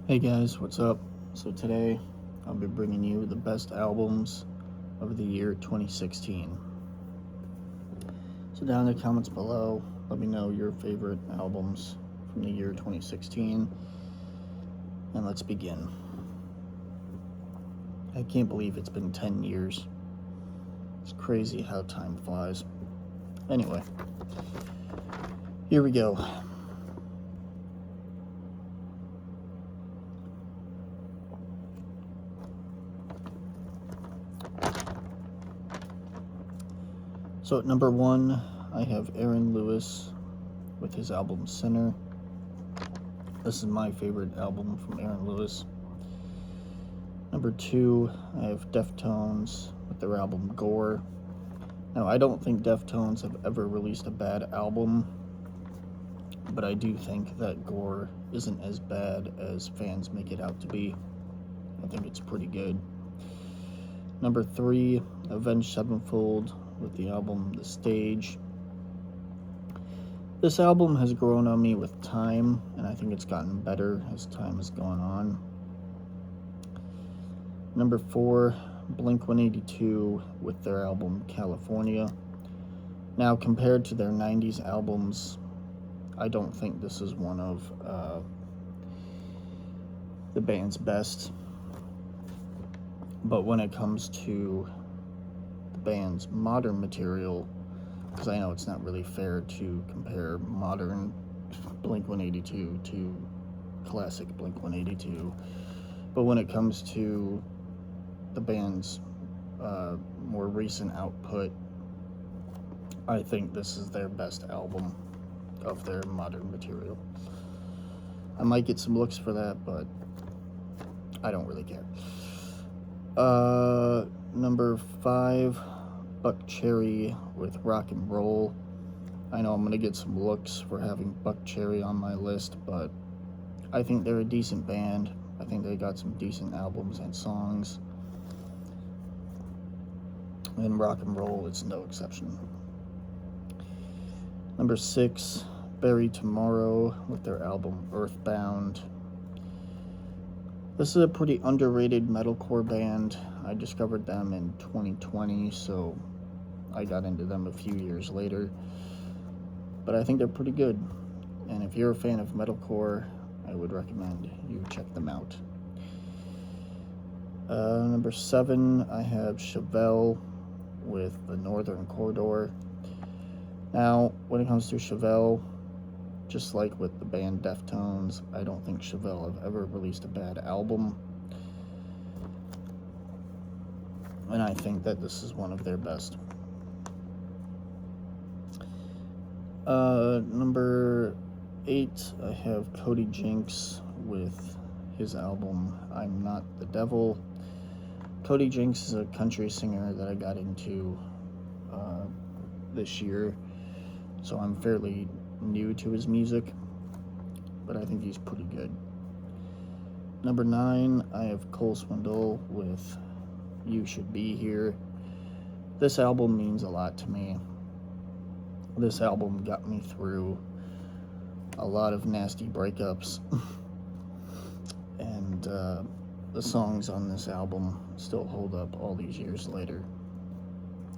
Hey guys, what's up? So today I'll be bringing you the best albums of the year 2016. So down in the comments below, let me know your favorite albums from the year 2016, and let's begin. I can't believe it's been 10 years. It's crazy how time flies. Anyway, here we go. So at number 1, I have Aaron Lewis with his album Sinner. This is my favorite album from Aaron Lewis. Number 2, I have Deftones with their album Gore. Now, I don't think Deftones have ever released a bad album, but I do think that Gore isn't as bad as fans make it out to be. I think it's pretty good. Number 3, Avenged Sevenfold with the album The Stage. This album has grown on me with time, and I think it's gotten better as time has gone on. Number 4, Blink-182 with their album California. Now, compared to their 90s albums, I don't think this is one of the band's best. But when it comes to the band's modern material, because I know it's not really fair to compare modern Blink-182 to classic Blink-182, but when it comes to the band's more recent output, I think this is their best album of their modern material. I might get some looks for that, but I don't really care. Number 5, Buckcherry with Rock and Roll. I know I'm going to get some looks for having Buckcherry on my list, but I think they're a decent band. I think they got some decent albums and songs. And Rock and Roll is no exception. Number 6, Bury Tomorrow with their album Earthbound. This is a pretty underrated metalcore band. I discovered them in 2020, so I got into them a few years later. But I think they're pretty good. And if you're a fan of metalcore, I would recommend you check them out. Number 7, I have Chevelle with the Northern Corridor. Now, when it comes to Chevelle, just like with the band Deftones, I don't think Chevelle have ever released a bad album. And I think that this is one of their best. Number 8, I have Cody Jinks with his album I'm Not the Devil. Cody Jinks is a country singer that I got into this year, so I'm fairly new to his music, but I think he's pretty good. Number 9, I have Cole Swindle with You Should Be Here. This album means a lot to me. This album got me through a lot of nasty breakups, and the songs on this album still hold up all these years later,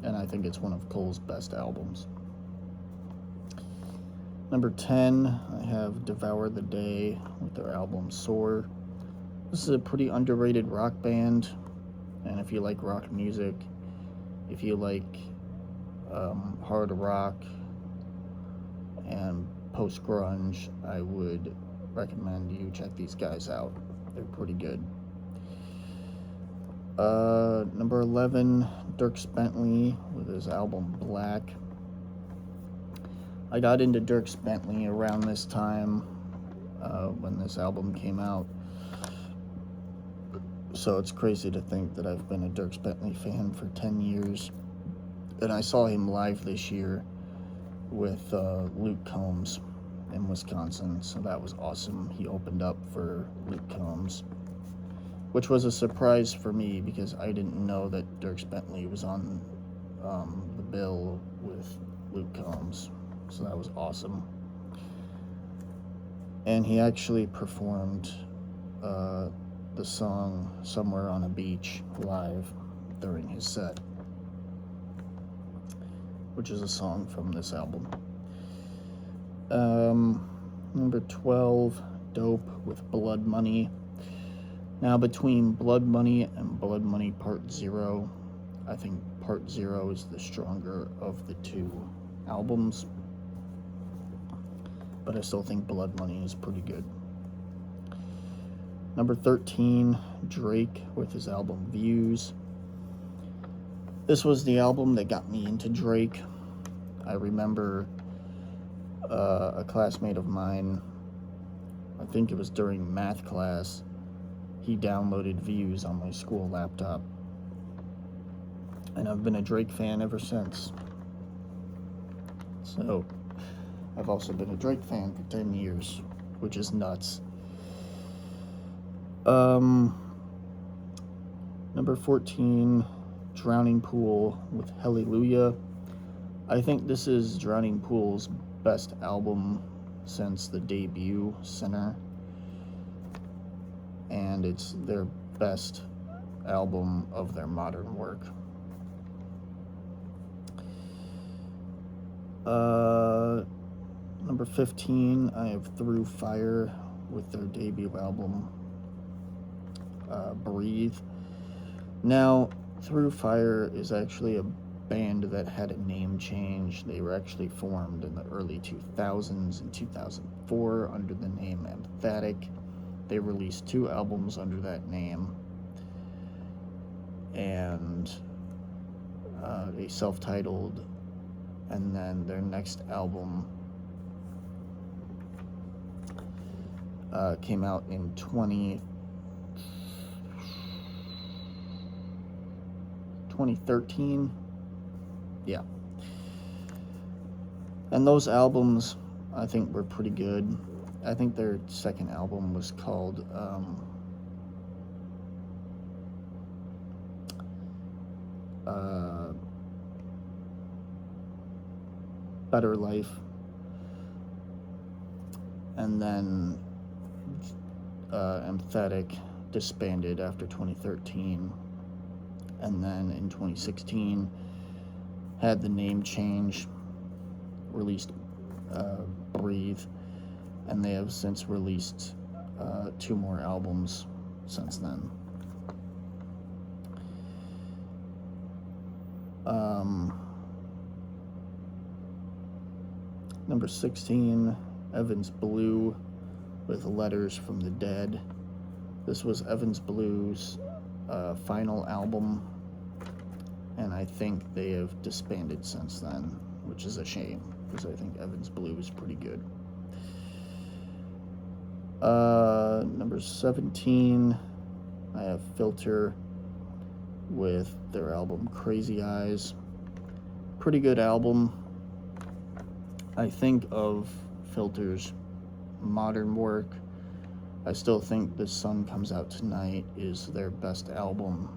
and I think it's one of Cole's best albums. Number 10, I have Devour the Day with their album Soar. This is a pretty underrated rock band, and if you like rock music, if you like hard rock and post-grunge, I would recommend you check these guys out. They're pretty good. Number 11, Dierks Bentley with his album Black. I got into Dierks Bentley around this time when this album came out. So it's crazy to think that I've been a Dierks Bentley fan for 10 years. And I saw him live this year with Luke Combs in Wisconsin, so that was awesome. He opened up for Luke Combs, which was a surprise for me because I didn't know that Dierks Bentley was on the bill with Luke Combs, so that was awesome. And he actually performed the song Somewhere on a Beach live during his set, which is a song from this album. Number 12, Dope with Blood Money. Now, between Blood Money and Blood Money Part 0, I think Part 0 is the stronger of the two albums, but I still think Blood Money is pretty good. Number 13, Drake with his album Views. This was the album that got me into Drake. I remember a classmate of mine, I think it was during math class, he downloaded Views on my school laptop. And I've been a Drake fan ever since. So, I've also been a Drake fan for 10 years, which is nuts. Number 14, Drowning Pool with Hallelujah. I think this is Drowning Pool's best album since the debut, Sinner. And it's their best album of their modern work. Number 15, I have Through Fire with their debut album, Breathe. Now, Through Fire is actually a band that had a name change. They were actually formed in the early 2000s. In 2004 under the name Emphatic. They released 2 albums under that name, and a self-titled, and then their next album came out in 2013. Yeah. And those albums, I think, were pretty good. I think their second album was called Better Life. And then Emphatic disbanded after 2013. And then in 2016 had the name change, released Breathe, and they have since released 2 more albums since then. Number 16, Evans Blue with Letters from the Dead. This was Evans Blue's final album, and I think they have disbanded since then, which is a shame, because I think Evans Blue is pretty good. Number 17, I have Filter with their album Crazy Eyes. Pretty good album. I think of Filter's modern work, I still think The Sun Comes Out Tonight is their best album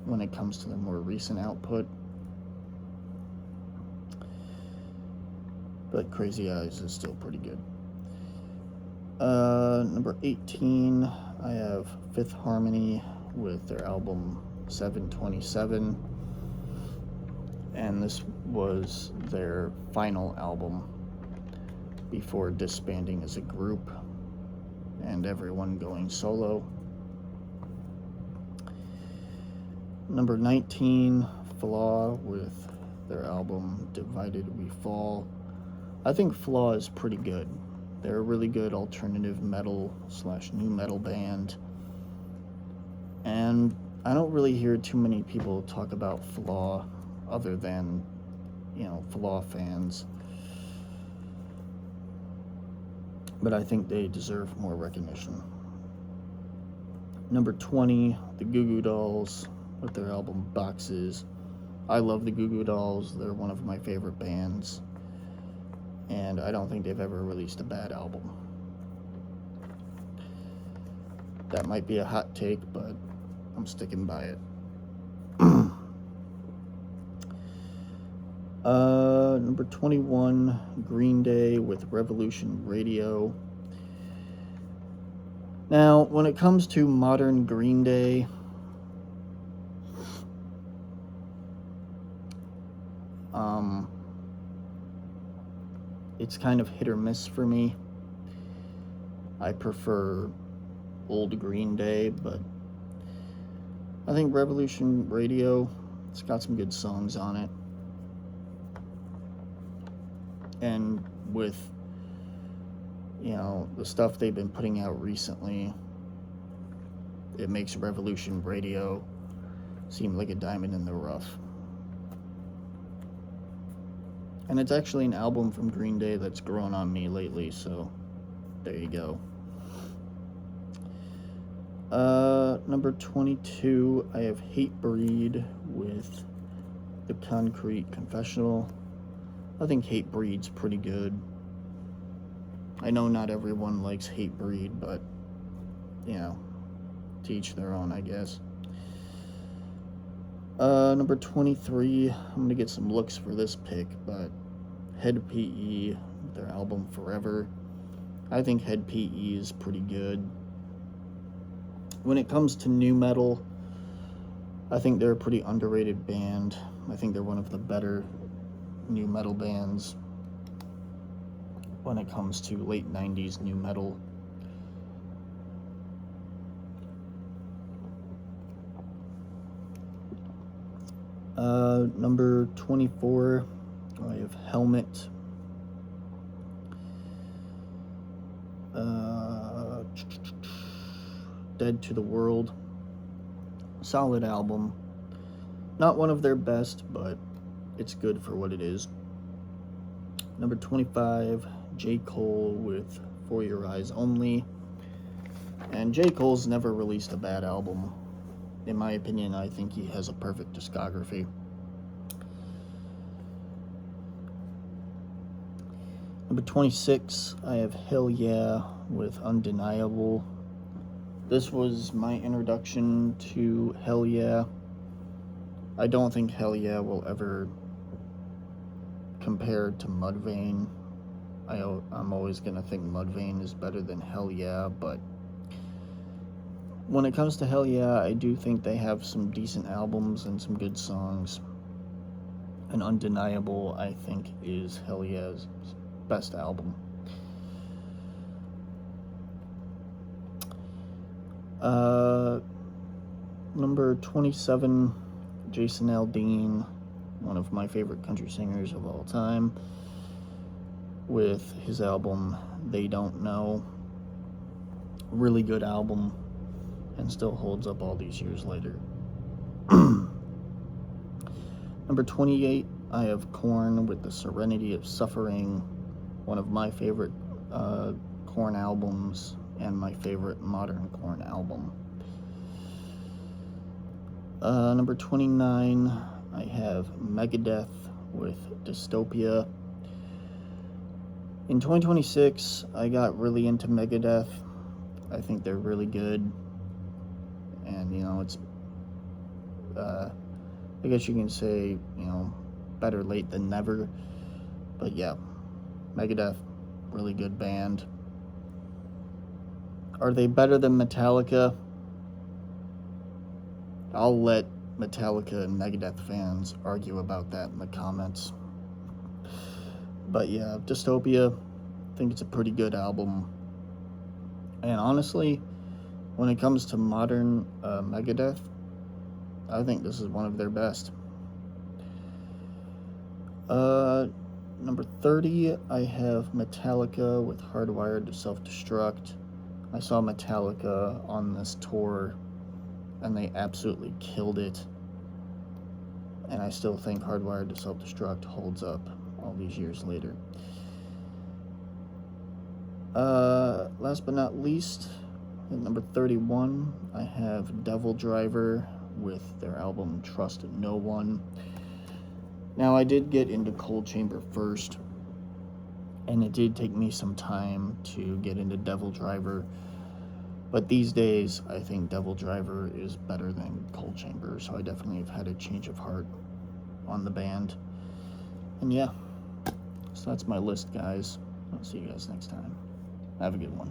when it comes to the more recent output. But Crazy Eyes is still pretty good. Number 18, I have Fifth Harmony with their album 727. And this was their final album before disbanding as a group and everyone going solo. Number 19, Flaw with their album Divided We Fall. I think Flaw is pretty good. They're a really good alternative metal / new metal band. And I don't really hear too many people talk about Flaw other than, Flaw fans. But I think they deserve more recognition. Number 20, the Goo Goo Dolls with their album Boxes. I love the Goo Goo Dolls. They're one of my favorite bands. And I don't think they've ever released a bad album. That might be a hot take, but I'm sticking by it. Number 21, Green Day with Revolution Radio. Now, when it comes to modern Green Day, it's kind of hit or miss for me. I prefer old Green Day, but I think Revolution Radio, it's got some good songs on it. And with, the stuff they've been putting out recently, it makes Revolution Radio seem like a diamond in the rough. And it's actually an album from Green Day that's grown on me lately, so there you go. Number 22, I have Hatebreed with The Concrete Confessional. I think Hatebreed's pretty good. I know not everyone likes Hatebreed, but, to each their own, I guess. Number 23, I'm going to get some looks for this pick, but Head PE, their album Forever. I think Head PE is pretty good. When it comes to nu metal, I think they're a pretty underrated band. I think they're one of the better nu metal bands when it comes to late 90s nu metal. Number 24, I have Helmet. Dead to the World. Solid album. Not one of their best, but it's good for what it is. Number 25, J. Cole with For Your Eyes Only. And J. Cole's never released a bad album. In my opinion, I think he has a perfect discography. Number 26, I have Hell Yeah with Undeniable. This was my introduction to Hell Yeah. I don't think Hell Yeah will ever compare to Mudvayne. I'm always going to think Mudvayne is better than Hell Yeah, but when it comes to Hell Yeah, I do think they have some decent albums and some good songs. And Undeniable, I think, is Hell Yeah's best album. Number 27, Jason Aldean, one of my favorite country singers of all time, with his album They Don't Know. Really good album, and still holds up all these years later. Number 28, I have Korn with The Serenity of Suffering, one of my favorite Korn albums and my favorite modern Korn album. Number 29, I have Megadeth with Dystopia. In 2026, I got really into Megadeth. I think they're really good. And, it's, I guess you can say, better late than never. But yeah, Megadeth, really good band. Are they better than Metallica? I'll let Metallica and Megadeth fans argue about that in the comments. But yeah, Dystopia, I think it's a pretty good album. And honestly, when it comes to modern Megadeth, I think this is one of their best. Number 30, I have Metallica with Hardwired to Self-Destruct. I saw Metallica on this tour, and they absolutely killed it. And I still think Hardwired to Self-Destruct holds up all these years later. Last but not least, at number 31, I have Devil Driver with their album Trust No One. Now, I did get into Cold Chamber first, and it did take me some time to get into Devil Driver. But these days, I think Devil Driver is better than Cold Chamber, so I definitely have had a change of heart on the band. And yeah, so that's my list, guys. I'll see you guys next time. Have a good one.